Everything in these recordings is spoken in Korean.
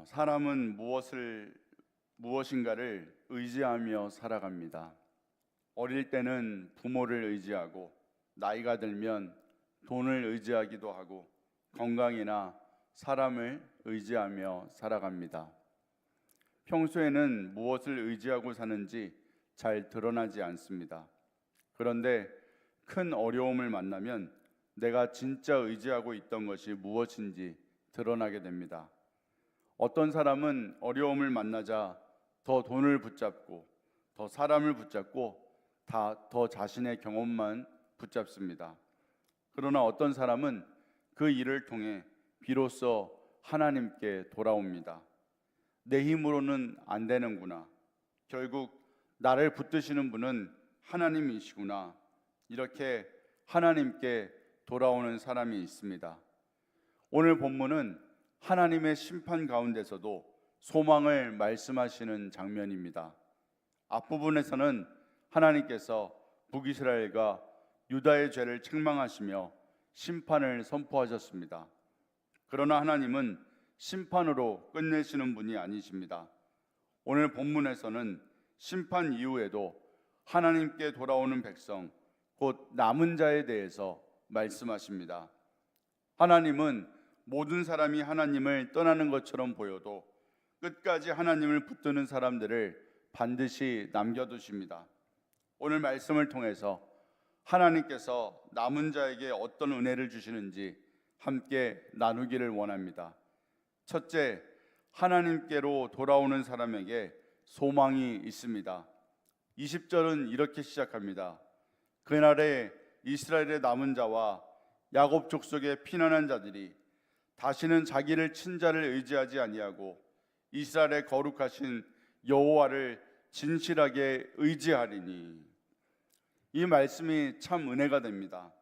사람은 무엇인가를 의지하며 살아갑니다. 어릴 때는 부모를 의지하고 나이가 들면 돈을 의지하기도 하고 건강이나 사람을 의지하며 살아갑니다. 평소에는 무엇을 의지하고 사는지 잘 드러나지 않습니다. 그런데 큰 어려움을 만나면 내가 진짜 의지하고 있던 것이 무엇인지 드러나게 됩니다. 어떤 사람은 어려움을 만나자 더 돈을 붙잡고 더 사람을 붙잡고 더 자신의 경험만 붙잡습니다. 그러나 어떤 사람은 그 일을 통해 비로소 하나님께 돌아옵니다. 내 힘으로는 안 되는구나. 결국 나를 붙드시는 분은 하나님이시구나. 이렇게 하나님께 돌아오는 사람이 있습니다. 오늘 본문은 하나님의 심판 가운데서도 소망을 말씀하시는 장면입니다. 앞부분에서는 하나님께서 북이스라엘과 유다의 죄를 책망하시며 심판을 선포하셨습니다. 그러나 하나님은 심판으로 끝내시는 분이 아니십니다. 오늘 본문에서는 심판 이후에도 하나님께 돌아오는 백성, 곧 남은 자에 대해서 말씀하십니다. 하나님은 모든 사람이 하나님을 떠나는 것처럼 보여도 끝까지 하나님을 붙드는 사람들을 반드시 남겨두십니다. 오늘 말씀을 통해서 하나님께서 남은 자에게 어떤 은혜를 주시는지 함께 나누기를 원합니다. 첫째, 하나님께로 돌아오는 사람에게 소망이 있습니다. 20절은 이렇게 시작합니다. 그날에 이스라엘의 남은 자와 야곱 족속의 피난한 자들이 다시는 자기를 친 자를 의지하지 아니하고 이스라엘의 거룩하신 여호와를 진실하게 의지하리니. 이 말씀이 참 은혜가 됩니다.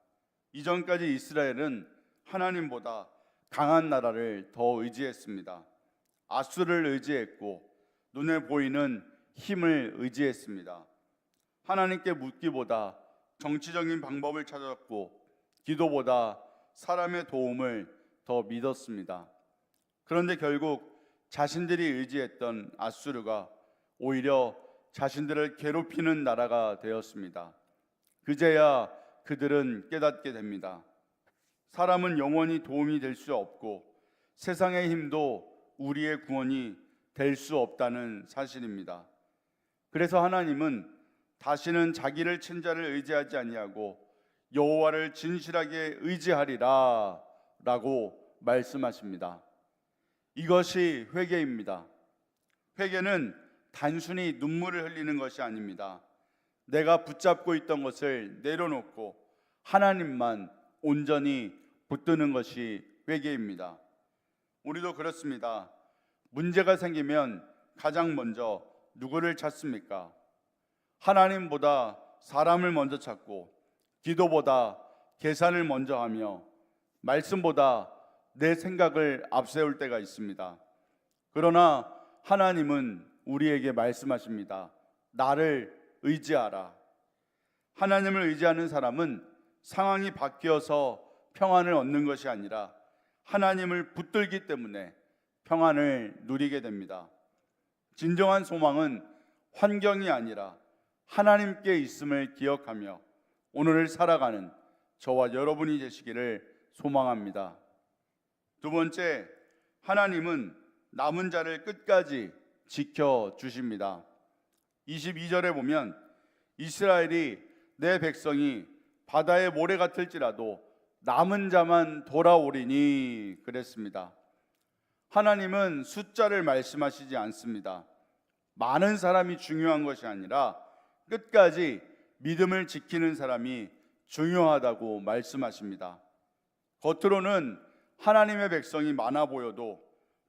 이전까지 이스라엘은 하나님보다 강한 나라를 더 의지했습니다. 아수를 의지했고 눈에 보이는 힘을 의지했습니다. 하나님께 묻기보다 정치적인 방법을 찾았고 기도보다 사람의 도움을 더 믿었습니다. 그런데 결국 자신들이 의지했던 아수르가 오히려 자신들을 괴롭히는 나라가 되었습니다. 그제야 그들은 깨닫게 됩니다. 사람은 영원히 도움이 될 수 없고 세상의 힘도 우리의 구원이 될 수 없다는 사실입니다. 그래서 하나님은 다시는 자기를 친 자를 의지하지 아니하고 여호와를 진실하게 의지하리라 라고 말씀하십니다. 이것이 회개입니다. 회개는 단순히 눈물을 흘리는 것이 아닙니다. 내가 붙잡고 있던 것을 내려놓고 하나님만 온전히 붙드는 것이 회개입니다. 우리도 그렇습니다. 문제가 생기면 가장 먼저 누구를 찾습니까? 하나님보다 사람을 먼저 찾고 기도보다 계산을 먼저 하며 말씀보다 내 생각을 앞세울 때가 있습니다. 그러나 하나님은 우리에게 말씀하십니다. 나를 의지하라. 하나님을 의지하는 사람은 상황이 바뀌어서 평안을 얻는 것이 아니라 하나님을 붙들기 때문에 평안을 누리게 됩니다. 진정한 소망은 환경이 아니라 하나님께 있음을 기억하며 오늘을 살아가는 저와 여러분이 되시기를 소망합니다. 두 번째, 하나님은 남은 자를 끝까지 지켜주십니다. 22절에 보면 이스라엘이 내 백성이 바다의 모래 같을지라도 남은 자만 돌아오리니 그랬습니다. 하나님은 숫자를 말씀하시지 않습니다. 많은 사람이 중요한 것이 아니라 끝까지 믿음을 지키는 사람이 중요하다고 말씀하십니다. 겉으로는 하나님의 백성이 많아 보여도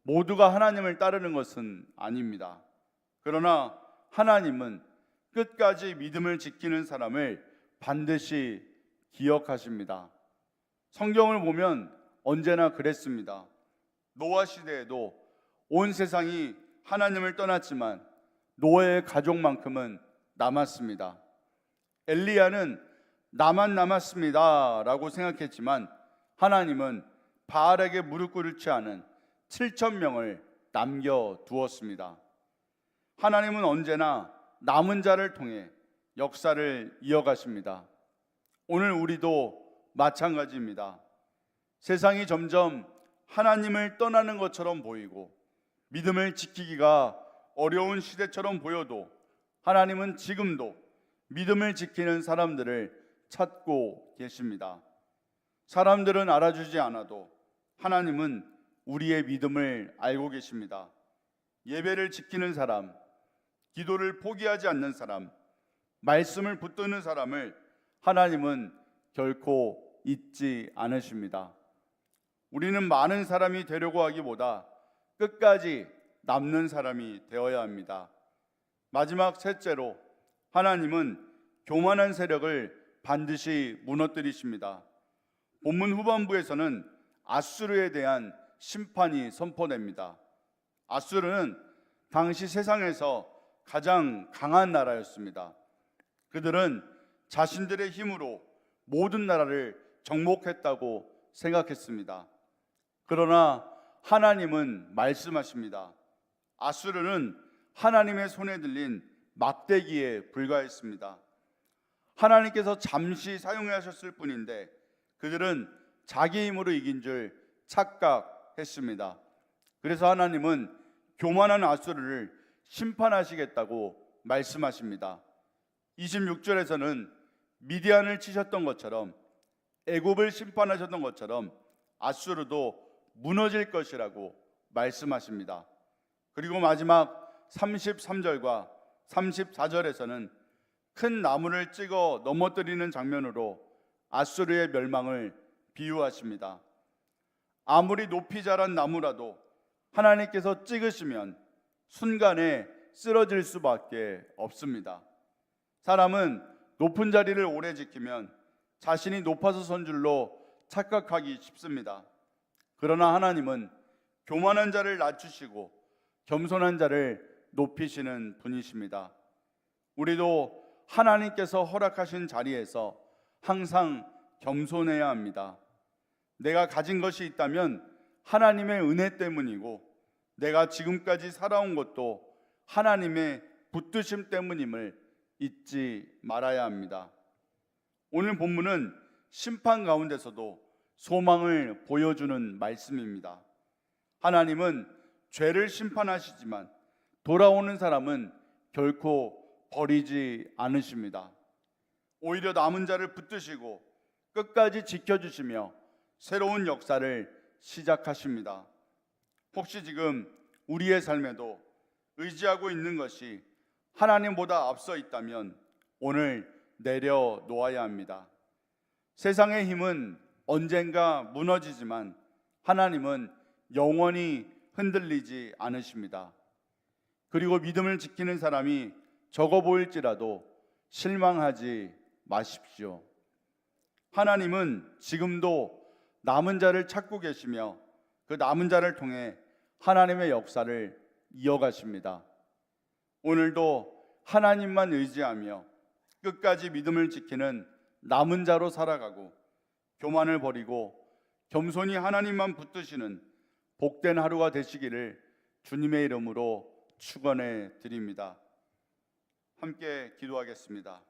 모두가 하나님을 따르는 것은 아닙니다. 그러나 하나님은 끝까지 믿음을 지키는 사람을 반드시 기억하십니다. 성경을 보면 언제나 그랬습니다. 노아 시대에도 온 세상이 하나님을 떠났지만 노아의 가족만큼은 남았습니다. 엘리야는 나만 남았습니다 라고 생각했지만 하나님은 바알에게 무릎 꿇지 않은 7,000명을 남겨두었습니다. 하나님은 언제나 남은 자를 통해 역사를 이어가십니다. 오늘 우리도 마찬가지입니다. 세상이 점점 하나님을 떠나는 것처럼 보이고 믿음을 지키기가 어려운 시대처럼 보여도 하나님은 지금도 믿음을 지키는 사람들을 찾고 계십니다. 사람들은 알아주지 않아도 하나님은 우리의 믿음을 알고 계십니다. 예배를 지키는 사람, 기도를 포기하지 않는 사람, 말씀을 붙드는 사람을 하나님은 결코 잊지 않으십니다. 우리는 많은 사람이 되려고 하기보다 끝까지 남는 사람이 되어야 합니다. 마지막 셋째로 하나님은 교만한 세력을 반드시 무너뜨리십니다. 본문 후반부에서는 아수르에 대한 심판이 선포됩니다. 아수르는 당시 세상에서 가장 강한 나라였습니다. 그들은 자신들의 힘으로 모든 나라를 정복했다고 생각했습니다. 그러나 하나님은 말씀하십니다. 아수르는 하나님의 손에 들린 막대기에 불과했습니다. 하나님께서 잠시 사용하셨을 뿐인데 그들은 자기 힘으로 이긴 줄 착각했습니다. 그래서 하나님은 교만한 아수르를 심판하시겠다고 말씀하십니다. 26절에서는 미디안을 치셨던 것처럼 애굽을 심판하셨던 것처럼 아수르도 무너질 것이라고 말씀하십니다. 그리고 마지막 33절과 34절에서는 큰 나무를 찍어 넘어뜨리는 장면으로 아수르의 멸망을 비유하십니다. 아무리 높이 자란 나무라도 하나님께서 찍으시면 순간에 쓰러질 수밖에 없습니다. 사람은 높은 자리를 오래 지키면 자신이 높아서 선 줄로 착각하기 쉽습니다. 그러나 하나님은 교만한 자를 낮추시고 겸손한 자를 높이시는 분이십니다. 우리도 하나님께서 허락하신 자리에서 항상 겸손해야 합니다. 내가 가진 것이 있다면 하나님의 은혜 때문이고 내가 지금까지 살아온 것도 하나님의 붙드심 때문임을 잊지 말아야 합니다. 오늘 본문은 심판 가운데서도 소망을 보여주는 말씀입니다. 하나님은 죄를 심판하시지만 돌아오는 사람은 결코 버리지 않으십니다. 오히려 남은 자를 붙드시고 끝까지 지켜주시며 새로운 역사를 시작하십니다. 혹시 지금 우리의 삶에도 의지하고 있는 것이 하나님보다 앞서 있다면 오늘 내려놓아야 합니다. 세상의 힘은 언젠가 무너지지만 하나님은 영원히 흔들리지 않으십니다. 그리고 믿음을 지키는 사람이 적어 보일지라도 실망하지 마십시오. 하나님은 지금도 남은 자를 찾고 계시며 그 남은 자를 통해 하나님의 역사를 이어가십니다. 오늘도 하나님만 의지하며 끝까지 믿음을 지키는 남은 자로 살아가고 교만을 버리고 겸손히 하나님만 붙드시는 복된 하루가 되시기를 주님의 이름으로 축원해 드립니다. 함께 기도하겠습니다.